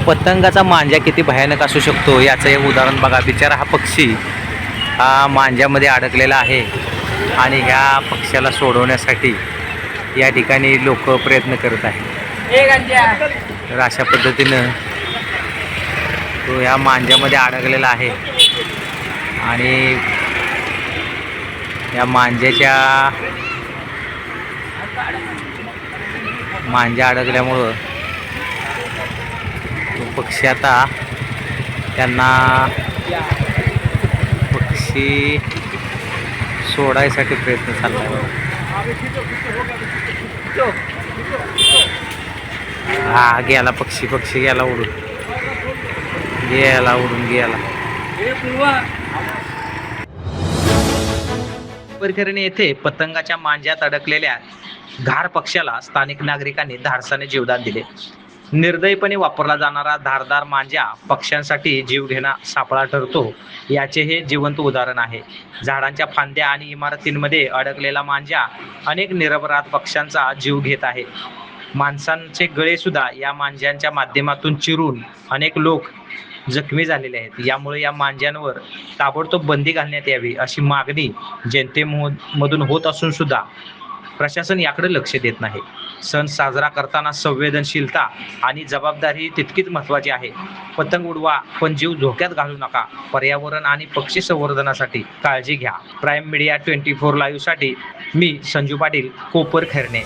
पतंगाचा मांजा किती भयानक असू शकतो याचं एक उदाहरण बघा. बिचारा हा पक्षी हा मांजामध्ये अडकलेला आहे आणि ह्या पक्ष्याला सोडवण्यासाठी या ठिकाणी लोक प्रयत्न करत आहेत. तर अशा पद्धतीनं तो ह्या मांजामध्ये अडकलेला आहे आणि या मांजा अडकल्यामुळं तो पक्षी आता त्यांना पक्षी सोडायसाठी प्रयत्न चालला आहे. हा गेला पक्षी गेला उडून गेला. परखरणे येथे पतंगाच्या मांज्यात अडकलेल्या घार पक्ष्याला स्थानिक नागरिकांनी धाडसाने जीवदान दिले. निर्दयीपणे वापरला जाणारा धारदार मांजा पक्ष्यांसाठी जीवघेणा सापळा ठरतो याचे हे जिवंत उदाहरण आहे. झाडांच्या फांद्या आणि इमारतींमध्ये अडकलेला मांजा अनेक निरपराध पक्ष्यांचा जीव घेत आहे. माणसांचे गळे सुद्धा या मांज्यांच्या माध्यमातून चिरून अनेक लोक जखमी झालेले आहेत. यामुळे या मांज्यांवर ताबडतोब बंदी घालण्यात यावी अशी मागणी जनतेमधून होत असून सुद्धा प्रशासन याकडे लक्ष देत नाही. सण साजरा करताना संवेदनशीलता आणि जबाबदारी तितकीच महत्त्वाची आहे. पतंग उडवा पण जीव धोक्यात घालू नका. पर्यावरण आणि पक्षी संवर्धनासाठी काळजी घ्या. प्राईम मीडिया 24 लाईव्हसाठी मी संजू पाटील, कोपर खैरणे.